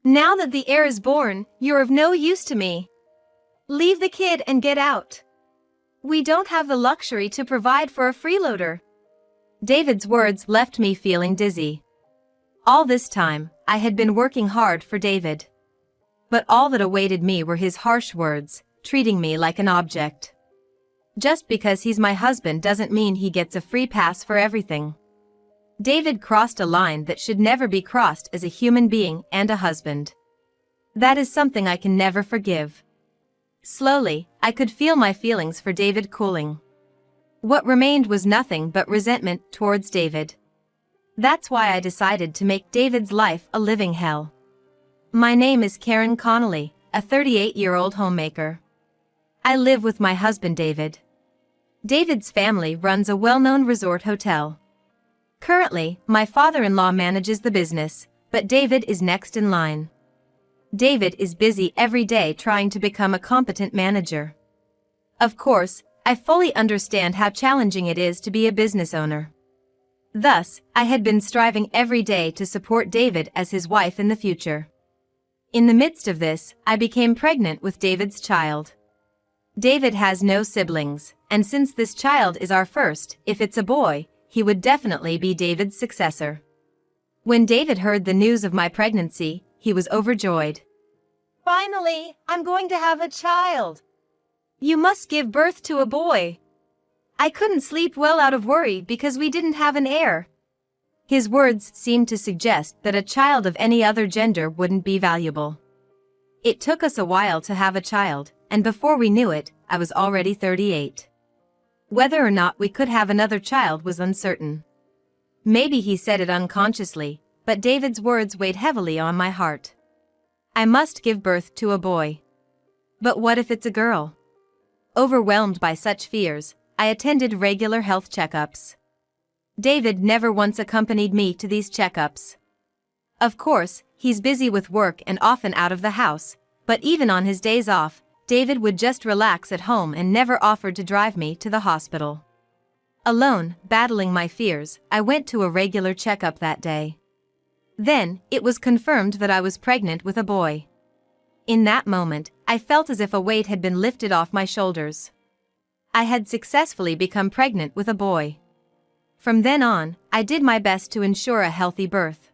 Now that the heir is born, you're of no use to me. Leave the kid and get out. We don't have the luxury to provide for a freeloader. David's words left me feeling dizzy. All this time, I had been working hard for David. But all that awaited me were his harsh words, treating me like an object. Just because he's my husband doesn't mean he gets a free pass for everything. David crossed a line that should never be crossed as a human being and a husband. That is something I can never forgive. Slowly, I could feel my feelings for David cooling. What remained was nothing but resentment towards David. That's why I decided to make David's life a living hell. My name is Karen Connolly, a 38-year-old homemaker. I live with my husband David. David's family runs a well-known resort hotel. Currently, my father-in-law manages the business, but David is next in line. David is busy every day trying to become a competent manager. Of course, I fully understand how challenging it is to be a business owner. Thus, I had been striving every day to support David as his wife in the future. In the midst of this, I became pregnant with David's child. David has no siblings, and since this child is our first, if it's a boy, he would definitely be David's successor. When David heard the news of my pregnancy, he was overjoyed. Finally, I'm going to have a child. You must give birth to a boy. I couldn't sleep well out of worry because we didn't have an heir. His words seemed to suggest that a child of any other gender wouldn't be valuable. It took us a while to have a child, and before we knew it, I was already 38. Whether or not we could have another child was uncertain. Maybe he said it unconsciously, but David's words weighed heavily on my heart. I must give birth to a boy. But what if it's a girl? Overwhelmed by such fears, I attended regular health checkups. David never once accompanied me to these checkups. Of course, he's busy with work and often out of the house, but even on his days off, David would just relax at home and never offered to drive me to the hospital. Alone, battling my fears, I went to a regular checkup that day. Then, it was confirmed that I was pregnant with a boy. In that moment, I felt as if a weight had been lifted off my shoulders. I had successfully become pregnant with a boy. From then on, I did my best to ensure a healthy birth.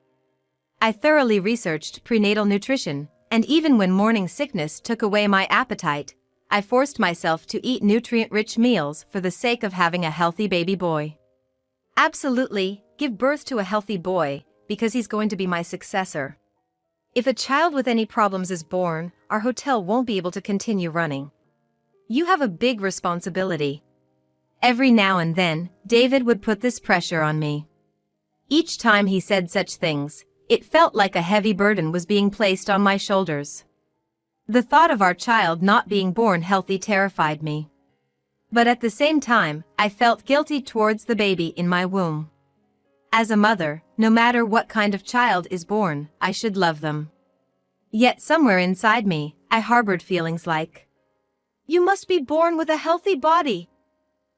I thoroughly researched prenatal nutrition, and even when morning sickness took away my appetite, I forced myself to eat nutrient-rich meals for the sake of having a healthy baby boy. Absolutely, give birth to a healthy boy, because he's going to be my successor. If a child with any problems is born, our hotel won't be able to continue running. You have a big responsibility. Every now and then, David would put this pressure on me. Each time he said such things, it felt like a heavy burden was being placed on my shoulders. The thought of our child not being born healthy terrified me. But at the same time, I felt guilty towards the baby in my womb. As a mother, no matter what kind of child is born, I should love them. Yet somewhere inside me, I harbored feelings like, "You must be born with a healthy body."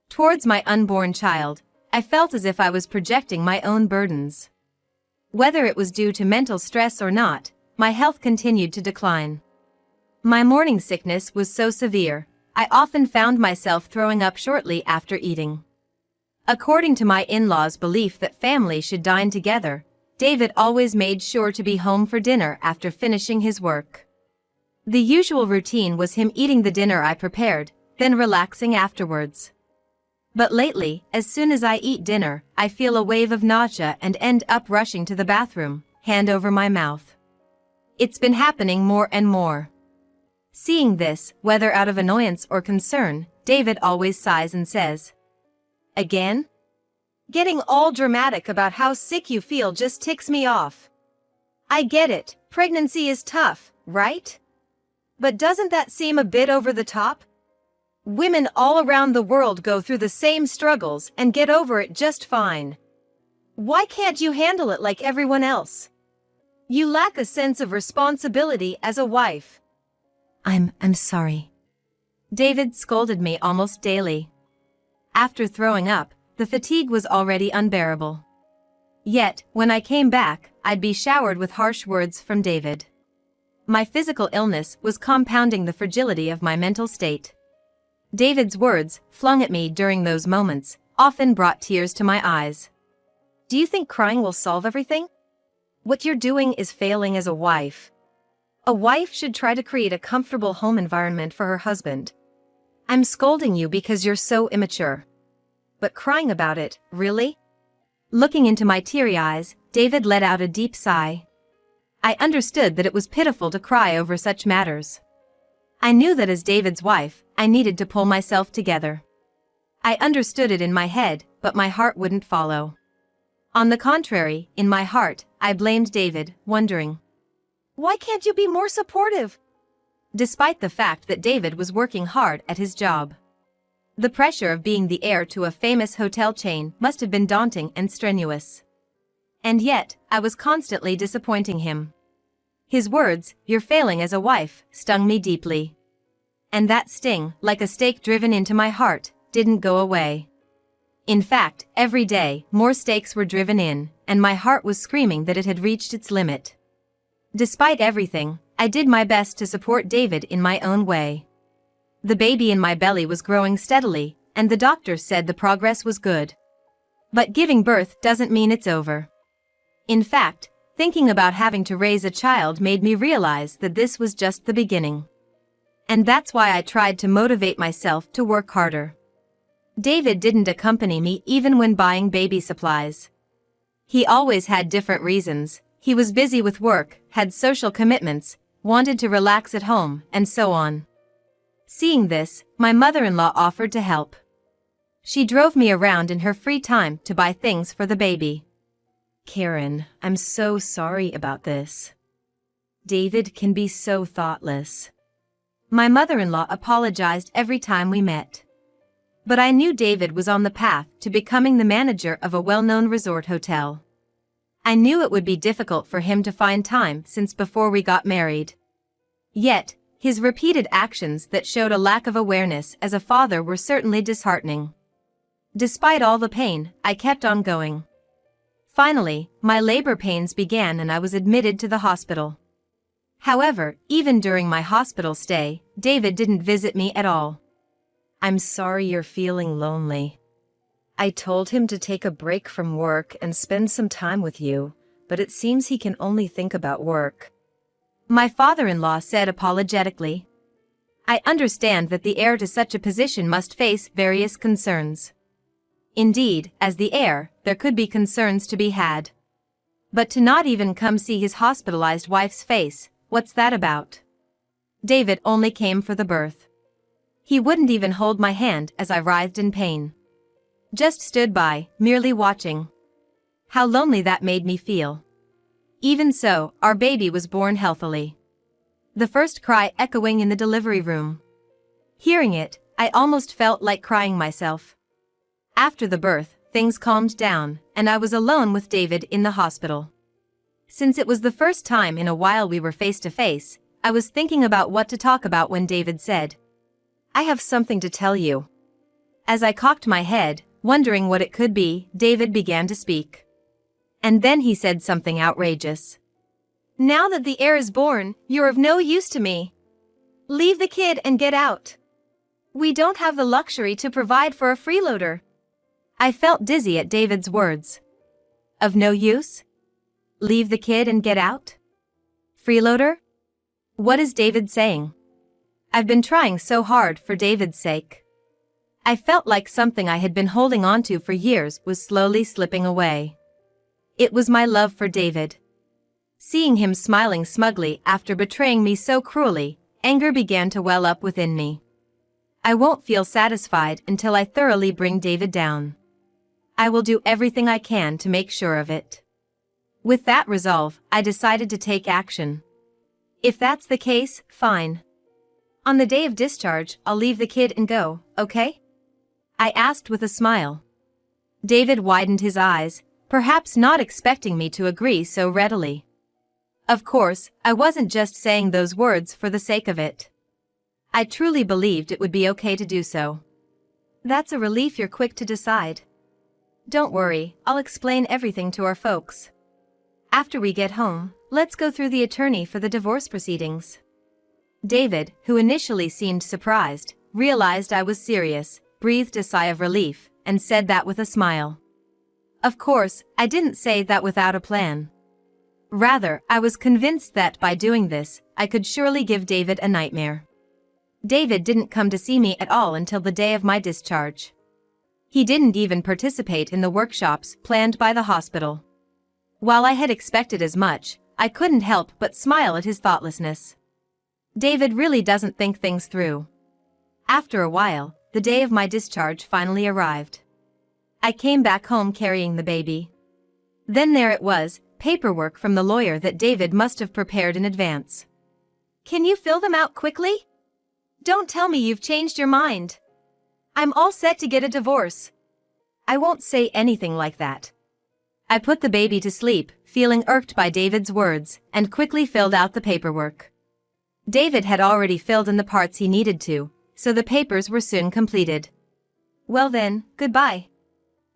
Towards my unborn child, I felt as if I was projecting my own burdens. Whether it was due to mental stress or not, my health continued to decline. My morning sickness was so severe, I often found myself throwing up shortly after eating. According to my in-laws' belief that families should dine together, David always made sure to be home for dinner after finishing his work. The usual routine was him eating the dinner I prepared, then relaxing afterwards. But lately, as soon as I eat dinner, I feel a wave of nausea and end up rushing to the bathroom, hand over my mouth. It's been happening more and more. Seeing this, whether out of annoyance or concern, David always sighs and says, "Again? Getting all dramatic about how sick you feel just ticks me off. I get it, pregnancy is tough, right? But doesn't that seem a bit over the top? Women all around the world go through the same struggles and get over it just fine. Why can't you handle it like everyone else? You lack a sense of responsibility as a wife." I'm sorry. David scolded me almost daily. After throwing up, the fatigue was already unbearable. Yet, when I came back, I'd be showered with harsh words from David. My physical illness was compounding the fragility of my mental state. David's words, flung at me during those moments, often brought tears to my eyes. Do you think crying will solve everything? What you're doing is failing as a wife. A wife should try to create a comfortable home environment for her husband. I'm scolding you because you're so immature. But crying about it, really? Looking into my teary eyes, David let out a deep sigh. I understood that it was pitiful to cry over such matters. I knew that as David's wife, I needed to pull myself together. I understood it in my head, but my heart wouldn't follow. On the contrary, in my heart, I blamed David, wondering, why can't you be more supportive? Despite the fact that David was working hard at his job. The pressure of being the heir to a famous hotel chain must have been daunting and strenuous. And yet, I was constantly disappointing him. His words, "You're failing as a wife," stung me deeply. And that sting, like a stake driven into my heart, didn't go away. In fact, every day, more stakes were driven in, and my heart was screaming that it had reached its limit. Despite everything, I did my best to support David in my own way. The baby in my belly was growing steadily, and the doctor said the progress was good. But giving birth doesn't mean it's over. In fact, thinking about having to raise a child made me realize that this was just the beginning. And that's why I tried to motivate myself to work harder. David didn't accompany me even when buying baby supplies. He always had different reasons. He was busy with work, had social commitments, wanted to relax at home, and so on. Seeing this, my mother-in-law offered to help. She drove me around in her free time to buy things for the baby. Karen, I'm so sorry about this. David can be so thoughtless. My mother-in-law apologized every time we met. But I knew David was on the path to becoming the manager of a well-known resort hotel. I knew it would be difficult for him to find time since before we got married. Yet, his repeated actions that showed a lack of awareness as a father were certainly disheartening. Despite all the pain, I kept on going. Finally, my labor pains began and I was admitted to the hospital. However, even during my hospital stay, David didn't visit me at all. I'm sorry you're feeling lonely. I told him to take a break from work and spend some time with you, but it seems he can only think about work. My father-in-law said apologetically. I understand that the heir to such a position must face various concerns. Indeed, as the heir, there could be concerns to be had. But to not even come see his hospitalized wife's face, what's that about? David only came for the birth. He wouldn't even hold my hand as I writhed in pain. Just stood by, merely watching. How lonely that made me feel. Even so, our baby was born healthily. The first cry echoing in the delivery room. Hearing it, I almost felt like crying myself. After the birth, things calmed down, and I was alone with David in the hospital. Since it was the first time in a while we were face to face, I was thinking about what to talk about when David said, "I have something to tell you." As I cocked my head, wondering what it could be, David began to speak. And then he said something outrageous. "Now that the heir is born, you're of no use to me. Leave the kid and get out. We don't have the luxury to provide for a freeloader." I felt dizzy at David's words. Of no use? Leave the kid and get out? Freeloader? What is David saying? I've been trying so hard for David's sake. I felt like something I had been holding on to for years was slowly slipping away. It was my love for David. Seeing him smiling smugly after betraying me so cruelly, anger began to well up within me. I won't feel satisfied until I thoroughly bring David down. I will do everything I can to make sure of it. With that resolve, I decided to take action. If that's the case, fine. On the day of discharge, I'll leave the kid and go, okay? I asked with a smile. David widened his eyes, perhaps not expecting me to agree so readily. Of course, I wasn't just saying those words for the sake of it. I truly believed it would be okay to do so. That's a relief you're quick to decide. Don't worry, I'll explain everything to our folks. After we get home, Let's go through the attorney for the divorce proceedings. David, who initially seemed surprised, realized I was serious, breathed a sigh of relief, and said that with a smile. Of course, I didn't say that without a plan. Rather, I was convinced that by doing this, I could surely give David a nightmare. David didn't come to see me at all until the day of my discharge. He didn't even participate in the workshops planned by the hospital. While I had expected as much, I couldn't help but smile at his thoughtlessness. David really doesn't think things through. After a while, the day of my discharge finally arrived. I came back home carrying the baby. Then there it was, paperwork from the lawyer that David must have prepared in advance. Can you fill them out quickly? Don't tell me you've changed your mind. I'm all set to get a divorce. I won't say anything like that. I put the baby to sleep, feeling irked by David's words, and quickly filled out the paperwork. David had already filled in the parts he needed to, so the papers were soon completed. Well then, goodbye.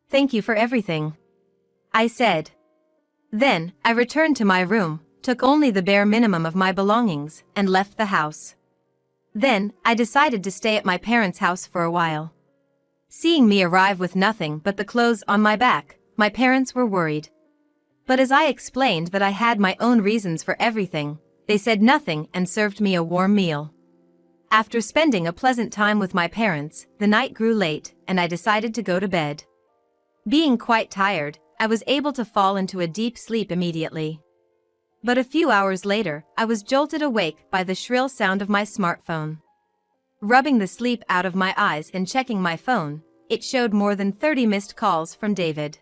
Thank you for everything, I said. Then, I returned to my room, took only the bare minimum of my belongings, and left the house. Then, I decided to stay at my parents' house for a while. Seeing me arrive with nothing but the clothes on my back, my parents were worried. But as I explained that I had my own reasons for everything, they said nothing and served me a warm meal. After spending a pleasant time with my parents, the night grew late, and I decided to go to bed. Being quite tired, I was able to fall into a deep sleep immediately. But a few hours later, I was jolted awake by the shrill sound of my smartphone. Rubbing the sleep out of my eyes and checking my phone, it showed more than 30 missed calls from David.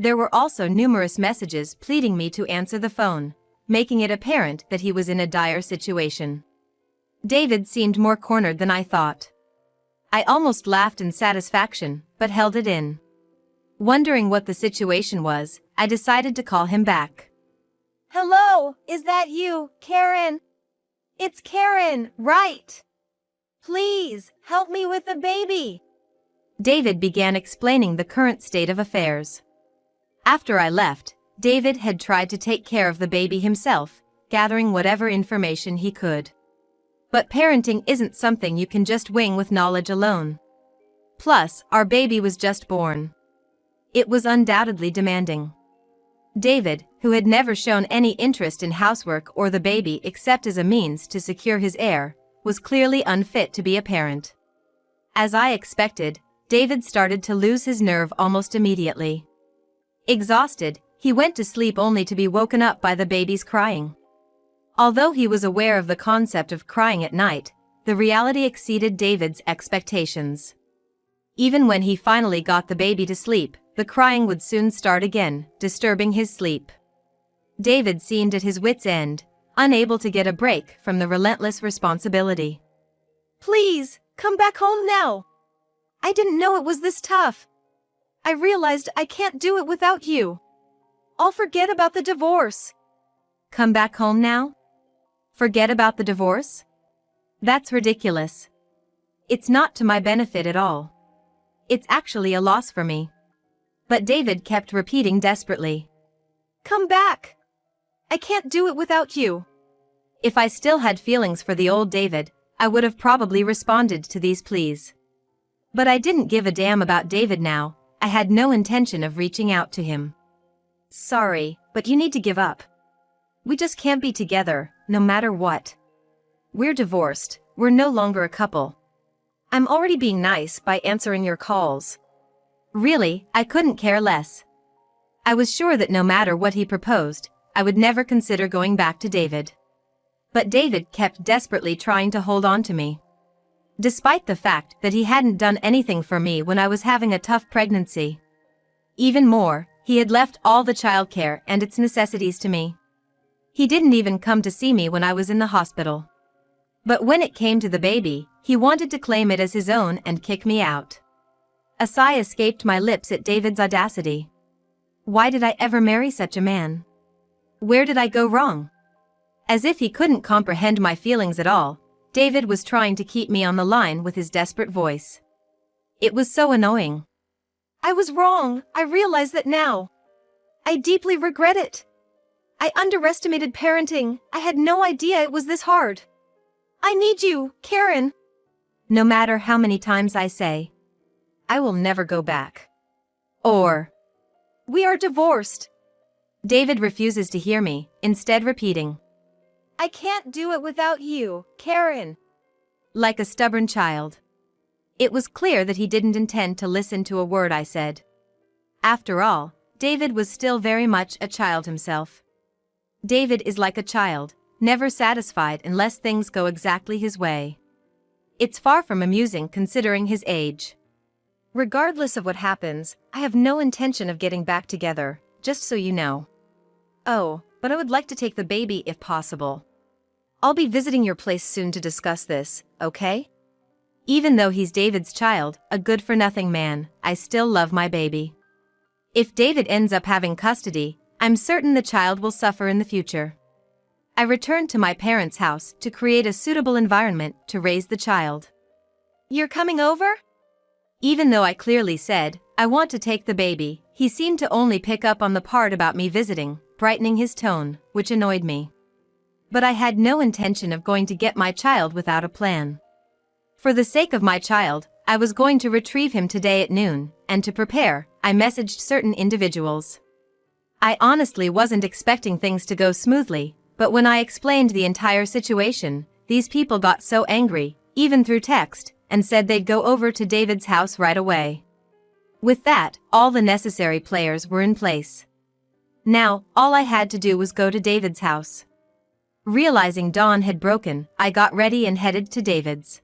There were also numerous messages pleading me to answer the phone, making it apparent that he was in a dire situation. David seemed more cornered than I thought. I almost laughed in satisfaction, but held it in. Wondering what the situation was, I decided to call him back. Hello, is that you, Karen? It's Karen, right? Please, help me with the baby. David began explaining the current state of affairs. After I left, David had tried to take care of the baby himself, gathering whatever information he could. But parenting isn't something you can just wing with knowledge alone. Plus, our baby was just born. It was undoubtedly demanding. David, who had never shown any interest in housework or the baby except as a means to secure his heir, was clearly unfit to be a parent. As I expected, David started to lose his nerve almost immediately. Exhausted, he went to sleep only to be woken up by the baby's crying. Although he was aware of the concept of crying at night, the reality exceeded David's expectations. Even when he finally got the baby to sleep, the crying would soon start again, disturbing his sleep. David seemed at his wit's end, unable to get a break from the relentless responsibility. Please, come back home now. I didn't know it was this tough. I realized I can't do it without you. I'll forget about the divorce. Come back home now? Forget about the divorce? That's ridiculous. It's not to my benefit at all. It's actually a loss for me. But David kept repeating desperately. Come back. I can't do it without you. If I still had feelings for the old David, I would have probably responded to these pleas. But I didn't give a damn about David now. I had no intention of reaching out to him. Sorry, but you need to give up. We just can't be together, no matter what. We're divorced, we're no longer a couple. I'm already being nice by answering your calls. Really, I couldn't care less. I was sure that no matter what he proposed, I would never consider going back to David. But David kept desperately trying to hold on to me. Despite the fact that he hadn't done anything for me when I was having a tough pregnancy. Even more, he had left all the childcare and its necessities to me. He didn't even come to see me when I was in the hospital. But when it came to the baby, he wanted to claim it as his own and kick me out. A sigh escaped my lips at David's audacity. Why did I ever marry such a man? Where did I go wrong? As if he couldn't comprehend my feelings at all, David was trying to keep me on the line with his desperate voice. It was so annoying. I was wrong, I realize that now. I deeply regret it. I underestimated parenting. I had no idea it was this hard. I need you, Karen. No matter how many times I say, I will never go back. Or, we are divorced. David refuses to hear me, instead repeating, I can't do it without you, Karen. Like a stubborn child. It was clear that he didn't intend to listen to a word I said. After all, David was still very much a child himself. David is like a child, never satisfied unless things go exactly his way. It's far from amusing considering his age. Regardless of what happens, I have no intention of getting back together, just so you know. Oh, but I would like to take the baby if possible. I'll be visiting your place soon to discuss this, okay? Even though he's David's child, a good-for-nothing man, I still love my baby. If David ends up having custody, I'm certain the child will suffer in the future. I returned to my parents' house to create a suitable environment to raise the child. You're coming over? Even though I clearly said, I want to take the baby, he seemed to only pick up on the part about me visiting, brightening his tone, which annoyed me. But I had no intention of going to get my child without a plan. For the sake of my child, I was going to retrieve him today at noon, and to prepare, I messaged certain individuals. I honestly wasn't expecting things to go smoothly, but when I explained the entire situation, these people got so angry, even through text, and said they'd go over to David's house right away. With that, all the necessary players were in place. Now, all I had to do was go to David's house. Realizing dawn had broken, I got ready and headed to David's.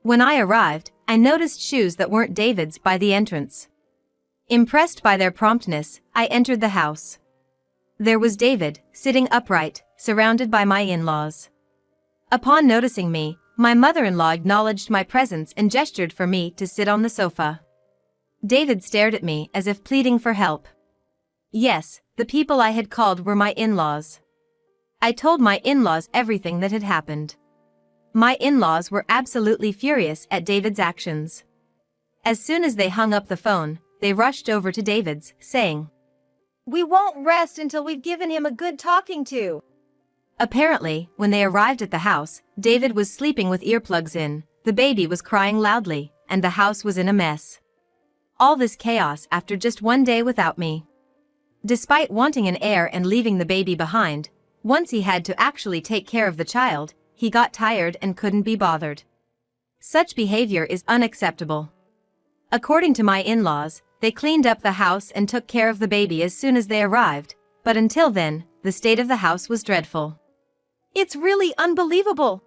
When I arrived, I noticed shoes that weren't David's by the entrance. Impressed by their promptness, I entered the house. There was David, sitting upright, surrounded by my in-laws. Upon noticing me, my mother-in-law acknowledged my presence and gestured for me to sit on the sofa. David stared at me as if pleading for help. Yes, the people I had called were my in-laws. I told my in-laws everything that had happened. My in-laws were absolutely furious at David's actions. As soon as they hung up the phone, they rushed over to David's, saying, We won't rest until we've given him a good talking to. Apparently, when they arrived at the house, David was sleeping with earplugs in, the baby was crying loudly, and the house was in a mess. All this chaos after just one day without me. Despite wanting an heir and leaving the baby behind, once he had to actually take care of the child, he got tired and couldn't be bothered. Such behavior is unacceptable. According to my in-laws, they cleaned up the house and took care of the baby as soon as they arrived, but until then, the state of the house was dreadful. It's really unbelievable.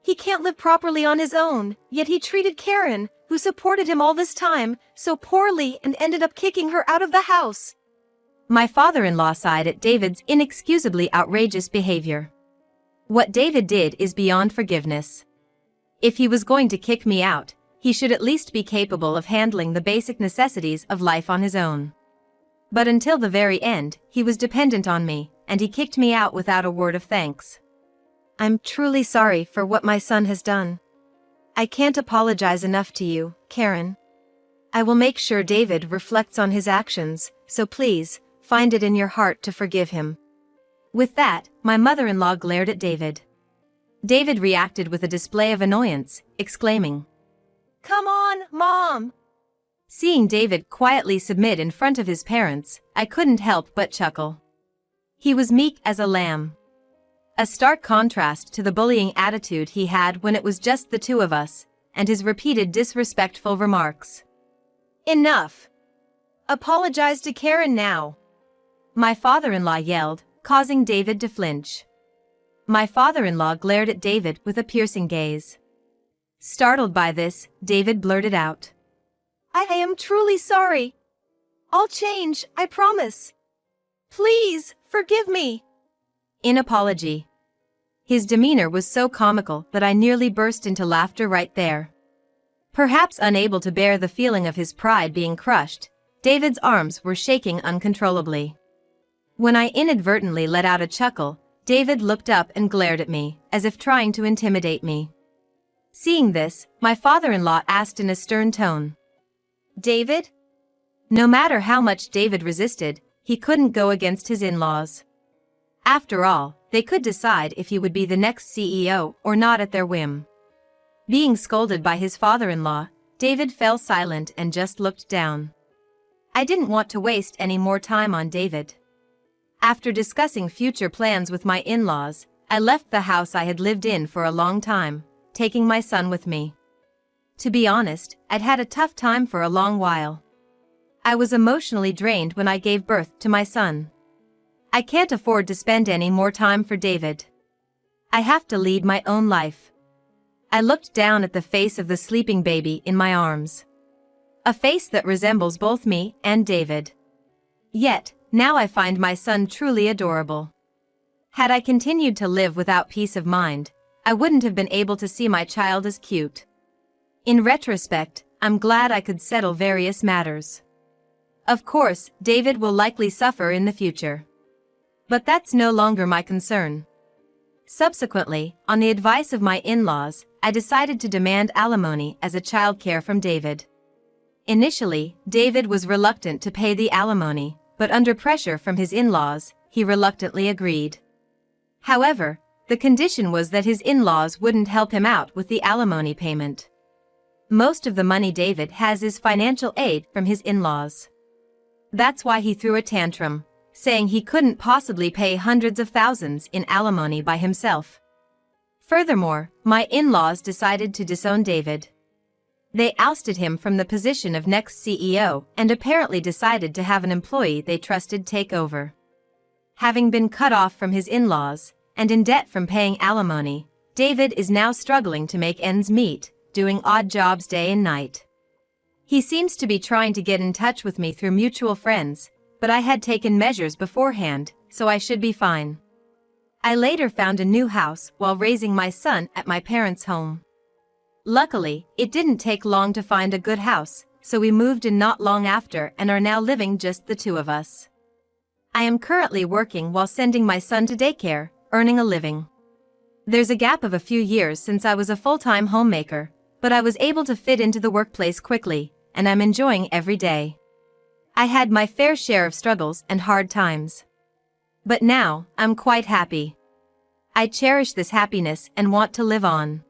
He can't live properly on his own, yet he treated Karen, who supported him all this time, so poorly and ended up kicking her out of the house. My father-in-law sighed at David's inexcusably outrageous behavior. What David did is beyond forgiveness. If he was going to kick me out, he should at least be capable of handling the basic necessities of life on his own. But until the very end, he was dependent on me, and he kicked me out without a word of thanks. I'm truly sorry for what my son has done. I can't apologize enough to you, Karen. I will make sure David reflects on his actions, so please, find it in your heart to forgive him. With that, my mother-in-law glared at David. David reacted with a display of annoyance, exclaiming, Come on, Mom! Seeing David quietly submit in front of his parents, I couldn't help but chuckle. He was meek as a lamb. A stark contrast to the bullying attitude he had when it was just the two of us, and his repeated disrespectful remarks. Enough! Apologize to Karen now! My father-in-law yelled, causing David to flinch. My father-in-law glared at David with a piercing gaze. Startled by this, David blurted out, I am truly sorry. I'll change, I promise. Please, forgive me. In apology. His demeanor was so comical that I nearly burst into laughter right there. Perhaps unable to bear the feeling of his pride being crushed, David's arms were shaking uncontrollably. When I inadvertently let out a chuckle, David looked up and glared at me, as if trying to intimidate me. Seeing this, my father-in-law asked in a stern tone, David? No matter how much David resisted, he couldn't go against his in-laws. After all, they could decide if he would be the next CEO or not at their whim. Being scolded by his father-in-law, David fell silent and just looked down. I didn't want to waste any more time on David. After discussing future plans with my in-laws, I left the house I had lived in for a long time, taking my son with me. To be honest, I'd had a tough time for a long while. I was emotionally drained when I gave birth to my son. I can't afford to spend any more time for David. I have to lead my own life. I looked down at the face of the sleeping baby in my arms. A face that resembles both me and David. Yet, now I find my son truly adorable. Had I continued to live without peace of mind, I wouldn't have been able to see my child as cute. In retrospect, I'm glad I could settle various matters. Of course, David will likely suffer in the future. But that's no longer my concern. Subsequently, on the advice of my in-laws, I decided to demand alimony as a childcare from David. Initially, David was reluctant to pay the alimony, but under pressure from his in-laws, he reluctantly agreed. However, the condition was that his in-laws wouldn't help him out with the alimony payment. Most of the money David has is financial aid from his in-laws. That's why he threw a tantrum, saying he couldn't possibly pay hundreds of thousands in alimony by himself. Furthermore, my in-laws decided to disown David. They ousted him from the position of next CEO and apparently decided to have an employee they trusted take over. Having been cut off from his in-laws, and in debt from paying alimony, David is now struggling to make ends meet, doing odd jobs day and night. He seems to be trying to get in touch with me through mutual friends, but I had taken measures beforehand, so I should be fine. I later found a new house while raising my son at my parents' home. Luckily, it didn't take long to find a good house, so we moved in not long after and are now living just the two of us. I am currently working while sending my son to daycare, earning a living. There's a gap of a few years since I was a full-time homemaker, but I was able to fit into the workplace quickly, and I'm enjoying every day. I had my fair share of struggles and hard times. But now, I'm quite happy. I cherish this happiness and want to live on.